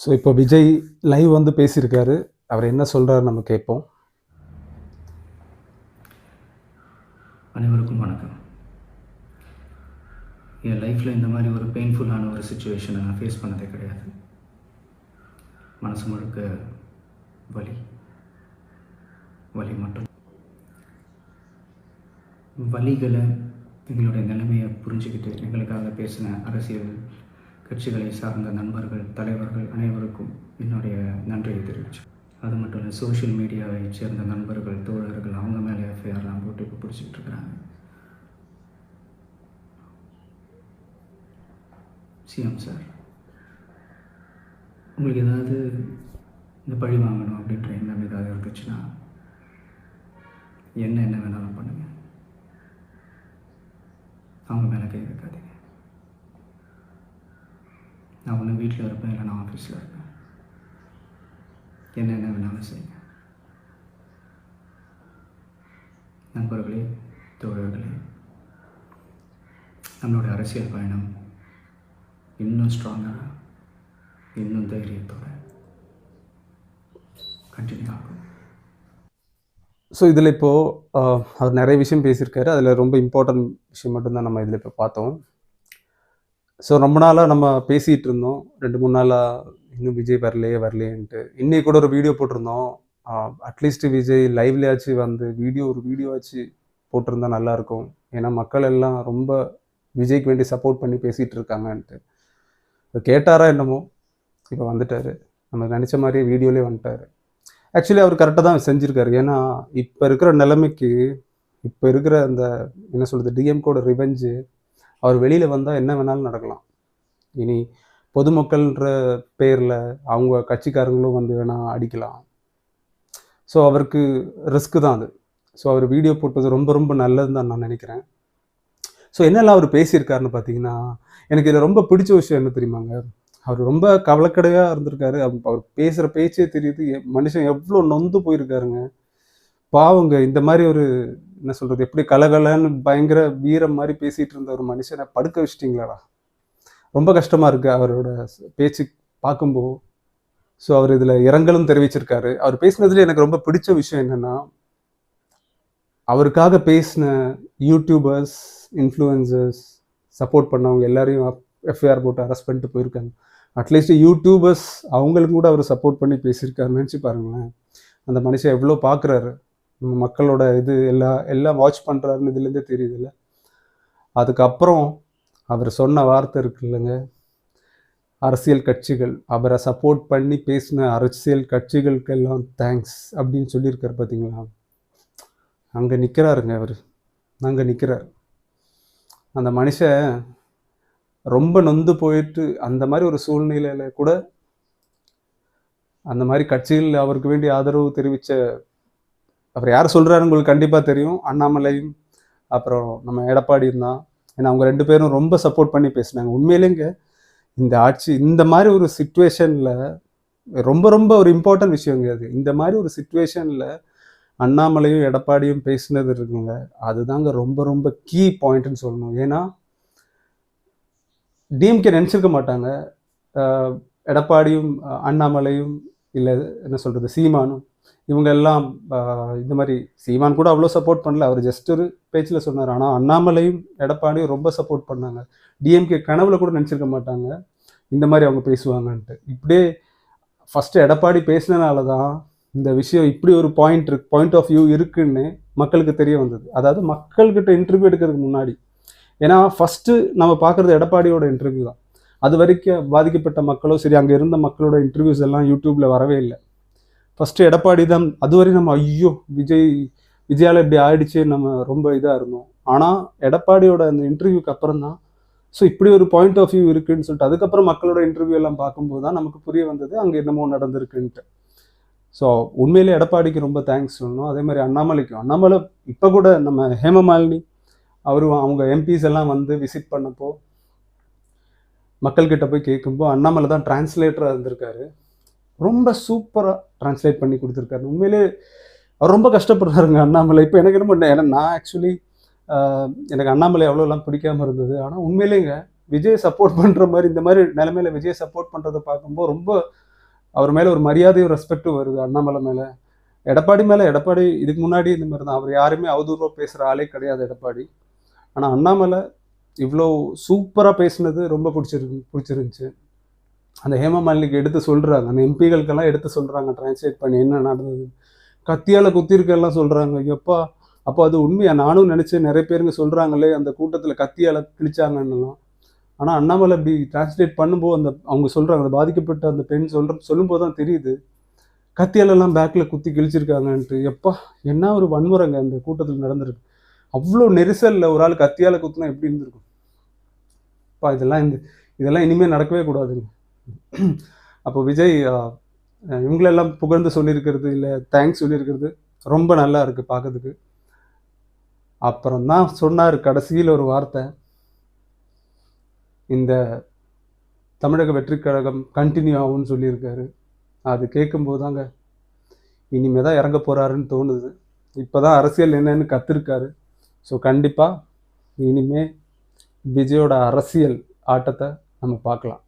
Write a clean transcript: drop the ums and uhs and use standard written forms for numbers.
So இப்போ Vijay live வந்து பேசியிருக்காரு. அவர் என்ன சொல்றாரு நம்ம கேட்போம். அனைவருக்கும் வணக்கம். என் லைஃப்பில் இந்த மாதிரி ஒரு பெயின்ஃபுல்லான ஒரு சுச்சுவேஷனை நான் ஃபேஸ் பண்ணதே கிடையாது. மனசு முழுக்க வலி வலி மட்டும். வலிகளை எங்களுடைய நிலைமையை புரிஞ்சுக்கிட்டு எங்களுக்காக பேசின அரசியல் கட்சிகளை சார்ந்த நண்பர்கள், தலைவர்கள் அனைவருக்கும் என்னுடைய நன்றியை தெரிவிச்சு. அது மட்டும் இல்லை, சோஷியல் மீடியாவை சேர்ந்த நண்பர்கள், தோழர்கள் அவங்க மேலே எஃப்ஐஆர்லாம் போட்டு இப்போ பிடிச்சிக்கிட்டு இருக்கிறாங்க. சிஎம் சார், உங்களுக்கு ஏதாவது இந்த பழி வாங்கணும் அப்படின்ற எண்ணம் ஏதாவது இருந்துச்சுன்னா என்ன வேணாலும் பண்ணுங்க. அவங்க மேலே கை வைக்காதீங்க. நான் ஒன்று வீட்டில் இருப்பேன், இல்லை நான் ஆஃபீஸில் இருப்பேன். என்ன வேணாலும் செய்யுங்க. நண்பர்களே, தோழர்களே, நம்மளுடைய அரசியல் பயணம் இன்னும் ஸ்ட்ராங்காக, இன்னும் தைரியத்தோடு கண்டினியூ ஆகும். ஸோ இதில் இப்போது அவர் நிறைய விஷயம் பேசியிருக்காரு. அதில் ரொம்ப இம்பார்ட்டன்ட் விஷயம் மட்டும்தான் நம்ம இதில் இப்போ பார்த்தோம். ஸோ ரொம்ப நாளாக நம்ம பேசிகிட்டு இருந்தோம், 2-3 நாளாக இன்னும் விஜய் வரலையேன்ட்டு. இன்றைக்கி கூட ஒரு வீடியோ போட்டிருந்தோம். அட்லீஸ்ட் விஜய் லைவ்லையாச்சு வந்து ஒரு வீடியோவாச்சு போட்டிருந்தா நல்லாயிருக்கும். ஏன்னா மக்கள் எல்லாம் ரொம்ப விஜய்க்கு வேண்டி சப்போர்ட் பண்ணி பேசிகிட்டு இருக்காங்கன்ட்டு. கேட்டாரா என்னமோ, இப்போ வந்துட்டார். நம்ம நினச்ச மாதிரியே வீடியோலேயே வந்துட்டார். ஆக்சுவலி அவர் கரெக்டாக தான் செஞ்சுருக்காரு. ஏன்னா இப்போ இருக்கிற நிலைமைக்கு, இப்போ இருக்கிற அந்த என்ன சொல்கிறது, டிஎம்கோட ரிவெஞ்சு, அவர் வெளியில் வந்தால் என்ன வேணாலும் நடக்கலாம். இனி பொதுமக்கள்ன்ற பேரில் அவங்க கட்சிக்காரங்களும் வந்து வேணால் அடிக்கலாம். ஸோ அவருக்கு ரிஸ்க்கு தான் அது. ஸோ அவர் வீடியோ போட்டது ரொம்ப ரொம்ப நல்லதுன்னு தான் நான் நினைக்கிறேன். ஸோ என்னெல்லாம் அவர் பேசியிருக்காருன்னு பார்த்தீங்கன்னா, எனக்கு இதில் ரொம்ப பிடிச்ச விஷயம் என்ன தெரியுமாங்க, அவர் ரொம்ப கவலைக்கடையாக இருந்திருக்காரு. அவர் பேசுகிற பேச்சே தெரியுது. மனுஷன் எவ்வளோ நொந்து போயிருக்காருங்க. பாவங்க, இந்த மாதிரி ஒரு என்ன சொல்கிறது, எப்படி கலகலன்னு பயங்கர வீரம் மாதிரி பேசிகிட்டு இருந்த ஒரு மனுஷனை படுக்க வச்சிட்டிங்களாடா. ரொம்ப கஷ்டமாக இருக்குது அவரோட பேச்சு பார்க்கும்போது. ஸோ அவர் இதில் இரங்கலும் தெரிவிச்சிருக்காரு. அவர் பேசினதுல எனக்கு ரொம்ப பிடிச்ச விஷயம் என்னென்னா, அவருக்காக பேசின யூடியூபர்ஸ், இன்ஃப்ளூயன்சர்ஸ், சப்போர்ட் பண்ணவங்க எல்லாரையும் எஃப்ஐஆர் போட்டு அரெஸ்ட் பண்ணிட்டு போயிருக்காங்க. அட்லீஸ்ட் யூடியூபர்ஸ் அவங்களுக்கும் கூட அவர் சப்போர்ட் பண்ணி பேசியிருக்காருன்னு நினச்சி பாருங்களேன். அந்த மனுஷன் எவ்வளோ பார்க்குறாரு, மக்களோட இது எல்லாம் வாட்ச் பண்ணுறாருன்னு இதுலேருந்தே தெரியுதுல்ல. அதுக்கப்புறம் அவர் சொன்ன வார்த்தை இருக்கு இல்லைங்க, அரசியல் கட்சிகள், அவரை சப்போர்ட் பண்ணி பேசின அரசியல் கட்சிகளுக்கெல்லாம் தேங்க்ஸ் அப்படின்னு சொல்லியிருக்காரு. பார்த்தீங்களா, அங்கே நிற்கிறாருங்க அவர், அங்கே நிற்கிறார். அந்த மனுஷன் ரொம்ப நொந்து போயிட்டு அந்த மாதிரி ஒரு சூழ்நிலையில் கூட அந்த மாதிரி கட்சிகள் அவருக்கு வேண்டி ஆதரவு தெரிவித்த, அவர் யார் சொல்கிறாருன்னு உங்களுக்கு கண்டிப்பாக தெரியும், அண்ணாமலையும் அப்புறம் நம்ம எடப்பாடியும் தான். ஏன்னா அவங்க 2 பேரும் ரொம்ப சப்போர்ட் பண்ணி பேசினாங்க. உண்மையிலேங்க இந்த ஆட்சி இந்த மாதிரி ஒரு சிச்சுவேஷனில் ரொம்ப ரொம்ப ஒரு இம்பார்ட்டன்ட் விஷயங்க அது. இந்த மாதிரி ஒரு சிச்சுவேஷனில் அண்ணாமலையும் எடப்பாடியும் பேசினது இருக்குங்க, அதுதாங்க ரொம்ப ரொம்ப கீ பாயிண்ட்னு சொல்லணும். ஏன்னா டிஎம்கே நினச்சிருக்க மாட்டாங்க எடப்பாடியும் அண்ணாமலையும் இல்லை என்ன சொல்கிறது சீமானும் இவங்க எல்லாம் இந்த மாதிரி. சீமான் கூட அவ்வளோ சப்போர்ட் பண்ணல, அவர் ஜஸ்ட் ஒரு பேச்சில் சொன்னார். ஆனால் அண்ணாமலையும் எடப்பாடியும் ரொம்ப சப்போர்ட் பண்ணாங்க. டிஎம்கே கனவுல கூட நினச்சிருக்க மாட்டாங்க இந்த மாதிரி அவங்க பேசுவாங்கன்ட்டு. இப்படியே ஃபஸ்ட்டு எடப்பாடி பேசினனால தான் இந்த விஷயம் இப்படி ஒரு பாயிண்ட் ஆஃப் வியூ இருக்குன்னு மக்களுக்கு தெரிய வந்தது. அதாவது மக்கள்கிட்ட இன்டர்வியூ எடுக்கிறதுக்கு முன்னாடி. ஏன்னா ஃபஸ்ட்டு நம்ம பார்க்குறது எடப்பாடியோட இன்டர்வியூ தான். அது வரைக்கும் பாதிக்கப்பட்ட மக்களோ சரி, அங்கே இருந்த மக்களோட இன்டர்வியூஸ் எல்லாம் யூடியூப்பில் வரவே இல்லை. ஃபஸ்ட்டு எடப்பாடி தான். அதுவரை நம்ம ஐயோ விஜயால் இப்படி ஆயிடுச்சு நம்ம ரொம்ப இதாக இருந்தோம். ஆனால் எடப்பாடியோட அந்த இன்டர்வியூக்கு அப்புறம் தான் ஸோ இப்படி ஒரு பாயிண்ட் ஆஃப் வியூ இருக்குன்னு சொல்லிட்டு அதுக்கப்புறம் மக்களோட இன்டர்வியூ எல்லாம் பார்க்கும்போது தான் நமக்கு புரிய வந்தது அங்கே என்னமோ நடந்திருக்குன்ட்டு. ஸோ உண்மையிலே எடப்பாடிக்கு ரொம்ப தேங்க்ஸ் சொல்லணும். அதே மாதிரி அண்ணாமலை இப்போ கூட நம்ம ஹேமமாலினி அவங்க எம்பிஸ் எல்லாம் வந்து விசிட் பண்ணப்போ மக்கள்கிட்ட போய் கேட்கும்போது அண்ணாமலை தான் டிரான்ஸ்லேட்டராக இருந்திருக்காரு. ரொம்ப சூப்பராக டிரான்ஸ்லேட் பண்ணி கொடுத்துருக்காரு. உண்மையிலே அவர் ரொம்ப கஷ்டப்படுறாருங்க அண்ணாமலை. இப்போ எனக்கு என்ன பண்ணேன், ஏன்னா நான் ஆக்சுவலி எனக்கு அண்ணாமலை அவ்வளோலாம் பிடிக்காமல் இருந்தது. ஆனால் உண்மையிலேங்க விஜய் சப்போர்ட் பண்ணுற மாதிரி இந்த மாதிரி நிலைமையில விஜய் சப்போர்ட் பண்ணுறதை பார்க்கும்போது ரொம்ப அவர் மேலே ஒரு மரியாதையும் ரெஸ்பெக்டும் வருது அண்ணாமலை மேலே. எடப்பாடி மேலே எடப்பாடி இதுக்கு முன்னாடி இந்த மாதிரி தான். அவர் யாருமே அவதூறாக பேசுகிற ஆளே கிடையாது எடப்பாடி. ஆனால் அண்ணாமலை இவ்வளோ சூப்பராக பேசினது ரொம்ப பிடிச்சிருந்துச்சு. அந்த ஹேமா மாலினிக்கு எடுத்து சொல்கிறாங்க, அந்த எம்பிகளுக்கெல்லாம் எடுத்து சொல்கிறாங்க டிரான்ஸ்லேட் பண்ணி என்ன நடந்தது. கத்தியால் குத்திருக்கெல்லாம் சொல்கிறாங்க. எப்பா அப்போ அது உண்மையா? நானும் நினச்சேன் நிறைய பேருங்க சொல்கிறாங்களே அந்த கூட்டத்தில் கத்தியால் கிழிச்சாங்கன்னுலாம். ஆனால் அண்ணாமலை இப்படி டிரான்ஸ்லேட் பண்ணும்போது அந்த அவங்க சொல்கிறாங்க, அந்த பாதிக்கப்பட்ட அந்த பெண் சொல்லும்போது தான் தெரியுது கத்தியாலெல்லாம் பேக்கில் குத்தி கிழிச்சிருக்காங்கன்ட்டு. எப்பா என்ன ஒரு வன்முறைங்க அந்த கூட்டத்தில் நடந்திருக்கு. அவ்வளோ நெரிசலில் ஒரு ஆள் கத்தியால் குத்துனா எப்படி இருந்திருக்கும்? அப்பா இதெல்லாம் இனிமேல் நடக்கவே கூடாதுங்க. அப்போ விஜய் இவங்களெல்லாம் புகழ்ந்து சொல்லியிருக்கிறது, இல்லை தேங்க்ஸ் சொல்லியிருக்கிறது ரொம்ப நல்லா இருக்குது பார்க்கறதுக்கு. அப்புறம் தான் சொன்னார் கடைசியில் ஒரு வார்த்தை, இந்த தமிழக வெற்றிக் கழகம் கண்டினியூ ஆகும்னு சொல்லியிருக்காரு. அது கேட்கும்போது தாங்க இனிமே தான் இறங்க போகிறாருன்னு தோணுது. இப்போ தான் அரசியல் என்னன்னு கற்றுருக்காரு. ஸோ கண்டிப்பாக இனிமே விஜயோட அரசியல் ஆட்டத்தை நம்ம பார்க்கலாம்.